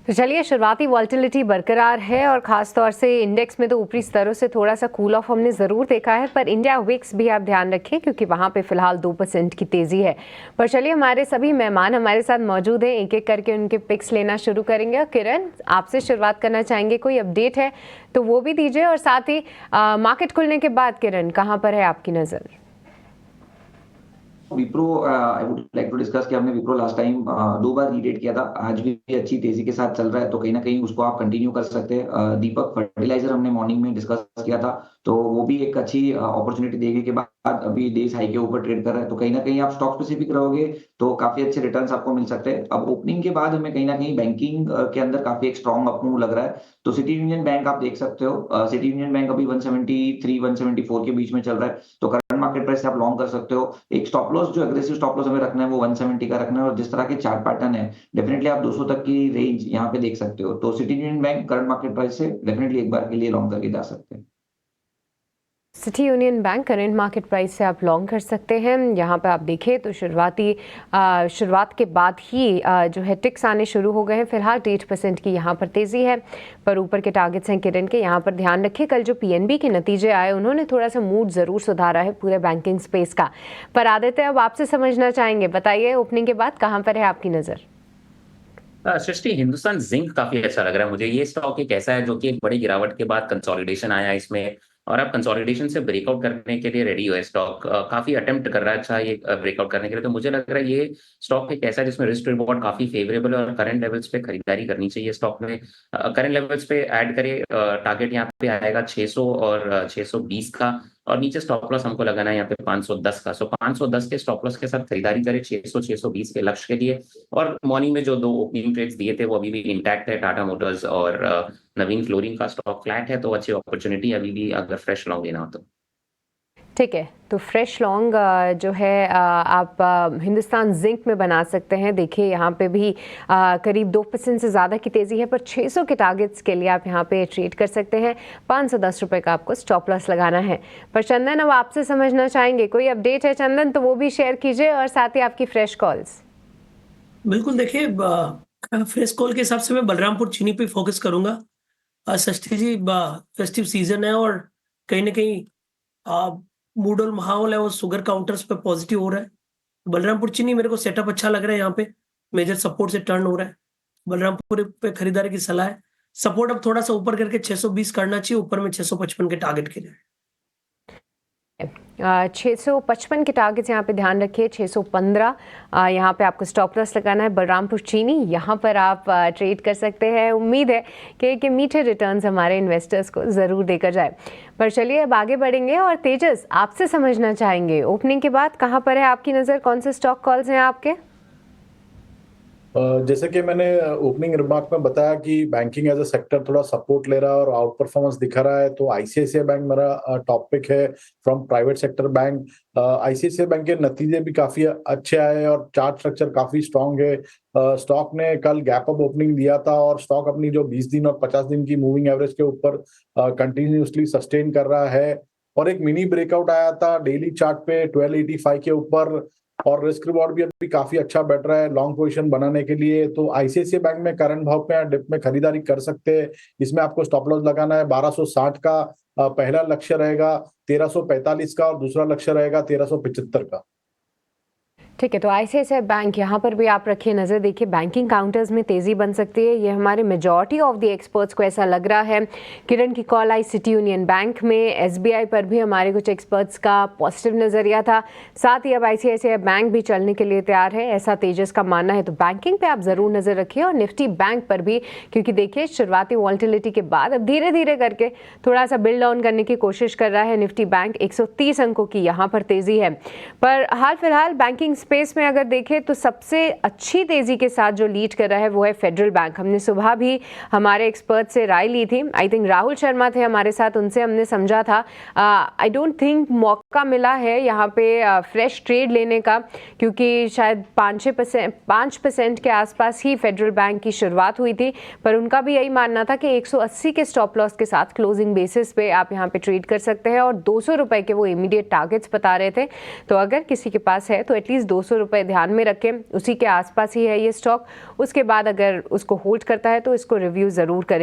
तो चलिए, शुरुआती वॉलेटिलिटी बरकरार है और ख़ास तौर से इंडेक्स में तो ऊपरी स्तरों से थोड़ा सा कूल ऑफ हमने ज़रूर देखा है, पर इंडिया विक्स भी आप ध्यान रखें क्योंकि वहाँ पे फिलहाल 2% की तेज़ी है। पर चलिए, हमारे सभी मेहमान हमारे साथ मौजूद हैं, एक एक करके उनके पिक्स लेना शुरू करेंगे। और किरण, आपसे शुरुआत करना चाहेंगे, कोई अपडेट है तो वो भी दीजिए, और साथ ही मार्केट खुलने के बाद किरण कहाँ पर है आपकी नज़र? Wipro I would like to discuss कि हमने विप्रो लास्ट टाइम 2 बार रीरेट किया था। आज भी अच्छी तेजी के साथ चल रहा है, तो कहीं ना कहीं उसको आप कंटिन्यू कर सकते हैं। दीपक फर्टिलाइजर हमने मॉर्निंग में डिस्कस किया था, तो वो भी एक अच्छी अपॉर्चुनिटी देने के बाद अभी डेज हाई के ऊपर ट्रेड कर रहा है, तो कहीं ना कहीं आप स्टॉक स्पेसिफिक रहोगे तो काफी अच्छे रिटर्न्स आपको मिल सकते हैं। अब ओपनिंग के बाद हमें कहीं ना कहीं बैंकिंग के अंदर काफी एक स्ट्रॉन्ग अपमूव लग रहा है, तो सिटी यूनियन बैंक आप देख सकते हो। सिटी यूनियन बैंक अभी 173 174 के बीच में चल रहा है, तो करंट मार्केट प्राइस से आप लॉन्ग कर सकते हो। एक स्टॉप लॉस, जो एग्रेसिव स्टॉप लॉस हमें रखना है वो 170 का रखना है, और जिस तरह के चार्ट पैटर्न है डेफिनेटली आप 200 तक की रेंज यहाँ पे देख सकते हो। तो city union bank current market price से डेफिनेटली एक बार के लिए लॉन्ग करके जा सकते हैं। City union bank current market price से आप लॉन्ग कर सकते हैं। यहाँ पे आप देखें तो शुरुआत के बाद ही जो है टिक्स आने शुरू हो गए हैं। फिलहाल 8% की यहाँ पर तेज़ी है, पर ऊपर के टारगेट्स हैं किरण के। यहाँ पर ध्यान रखिए, कल जो पीएनबी के नतीजे आए उन्होंने थोड़ा सा मूड ज़रूर सुधारा है पूरे बैंकिंग स्पेस का। पर आदित्य, अब आपसे समझना चाहेंगे, बताइए ओपनिंग के बाद कहाँ पर है आपकी नज़र? सृष्टि, हिंदुस्तान जिंक काफी अच्छा लग रहा है मुझे। ये स्टॉक एक ऐसा है जो कि एक बड़ी गिरावट के बाद कंसोलिडेशन आया है इसमें, और अब कंसोलिडेशन से ब्रेकआउट करने के लिए रेडी है स्टॉक। काफी अटेम्प्ट कर रहा है अच्छा ये ब्रेकआउट करने के लिए। तो मुझे लग रहा है ये स्टॉक एक ऐसा है जिसमें रिस्क रिवॉर्ड काफी फेवरेबल है और करंट लेवल्स पे खरीदारी करनी चाहिए स्टॉक में। करंट लेवल्स पे ऐड करिए, टारगेट यहाँ पे आएगा 600 और 620 का, और नीचे स्टॉप लॉस हमको लगाना है यहाँ पे 510 का। सो 510 के स्टॉप लॉस के साथ खरीदारी करें 600 620 के लक्ष्य के लिए। और मॉर्निंग में जो 2 ओपनिंग ट्रेड्स दिए थे वो अभी भी इंटैक्ट है। टाटा मोटर्स और नवीन फ्लोरिंग का स्टॉक फ्लैट है, तो अच्छी अपॉर्चुनिटी अभी भी अगर फ्रेश लॉन्ग लेना हो तो। ठीक है, तो फ्रेश लॉन्ग जो है आप हिंदुस्तान जिंक में बना सकते हैं। देखिए, यहाँ पे भी करीब 2% से ज़्यादा की तेज़ी है, पर 600 के टारगेट्स के लिए आप यहाँ पे ट्रेड कर सकते हैं। 510 रुपये का आपको स्टॉप लॉस लगाना है। पर चंदन, अब आपसे समझना चाहेंगे, कोई अपडेट है चंदन तो वो भी शेयर कीजिए, और साथ ही आपकी फ्रेश कॉल्स। बिल्कुल, देखिए फ्रेश कॉल के हिसाब से मैं बलरामपुर चीनी पे फोकस करूंगा। षष्ठी जी, फेस्टिव सीजन है और कहीं ना कहीं मूड और माहौल है वो शुगर काउंटर्स पे पॉजिटिव हो रहा है। बलरामपुर चीनी मेरे को सेटअप अच्छा लग रहा है, यहाँ पे मेजर सपोर्ट से टर्न हो रहा है। बलरामपुर पे खरीदारी की सलाह है। सपोर्ट अब थोड़ा सा ऊपर करके 620 करना चाहिए, ऊपर में 655 के टारगेट के लिए। 655 के टारगेट्स यहाँ पे ध्यान रखिए। 615 यहाँ पे आपको स्टॉप लॉस लगाना है। बलरामपुर चीनी यहाँ पर आप ट्रेड कर सकते हैं। उम्मीद है कि मीठे रिटर्न्स हमारे इन्वेस्टर्स को ज़रूर देकर जाए। पर चलिए, अब आगे बढ़ेंगे और तेजस, आपसे समझना चाहेंगे ओपनिंग के बाद कहाँ पर है आपकी नज़र, कौन से स्टॉक कॉल्स हैं आपके? जैसे कि मैंने ओपनिंग रिमार्क में बताया कि बैंकिंग एज अ सेक्टर थोड़ा सपोर्ट ले रहा है और आउट परफॉर्मेंस दिखा रहा है, तो आईसीआईसीआई बैंक मेरा टॉप पिक है from private sector bank. ICICI bank के नतीजे भी काफी अच्छे आए और चार्ट स्ट्रक्चर काफी स्ट्रांग है। स्टॉक ने कल गैप अप ओपनिंग दिया था और स्टॉक अपनी जो 20 दिन और 50 दिन की मूविंग एवरेज के ऊपर कंटिन्यूसली सस्टेन कर रहा है, और एक मिनी ब्रेकआउट आया था डेली चार्ट पे 1285 के ऊपर, और रिस्क रिवॉर्ड भी अभी काफी अच्छा बैठ रहा है लॉन्ग पोजीशन बनाने के लिए। तो आईसीआईसीआई बैंक में करंट भाव पे डिप में खरीदारी कर सकते हैं। इसमें आपको स्टॉप लॉस लगाना है 1260 का। पहला लक्ष्य रहेगा 1345 का और दूसरा लक्ष्य रहेगा 1375 का। ठीक है, तो आईसीआईसीआई बैंक यहाँ पर भी आप रखिए नज़र। देखिए, बैंकिंग काउंटर्स में तेज़ी बन सकती है, ये हमारे मेजॉरिटी ऑफ द एक्सपर्ट्स को ऐसा लग रहा है। किरण की कॉल आई सिटी यूनियन बैंक में, एसबीआई पर भी हमारे कुछ एक्सपर्ट्स का पॉजिटिव नज़रिया था। साथ ही अब आईसीआईसीआई बैंक भी चलने के लिए तैयार है, ऐसा तेजस का मानना है। तो बैंकिंग पे आप ज़रूर नज़र रखिए, और निफ्टी बैंक पर भी, क्योंकि देखिए शुरुआती वॉलेटिलिटी के बाद अब धीरे धीरे करके थोड़ा सा बिल्ड ऑन करने की कोशिश कर रहा है निफ्टी बैंक। 130 अंकों की यहाँ पर तेज़ी है। पर हाल फिलहाल बैंकिंग स्पेस में अगर देखें तो सबसे अच्छी तेजी के साथ जो लीड कर रहा है वो है फेडरल बैंक। हमने सुबह भी हमारे एक्सपर्ट से राय ली थी, आई थिंक राहुल शर्मा थे हमारे साथ, उनसे हमने समझा था आई डोंट थिंक मौका मिला है यहाँ पे फ्रेश ट्रेड लेने का, क्योंकि शायद 5% के आसपास ही फेडरल बैंक की शुरुआत हुई थी। पर उनका भी यही मानना था कि 180 के स्टॉप लॉस के साथ क्लोजिंग बेसिस पे आप यहाँ पे ट्रेड कर सकते हैं, और 200 रुपए के वो इमीडिएट टारगेट्स बता रहे थे। तो अगर किसी के पास है तो एटलीस्ट ₹200 ध्यान में रखें, उसी के आसपास ही है ये स्टॉक। उसके बाद अगर उसको होल्ड करता है तो इसको रिव्यू ज़रूर करें।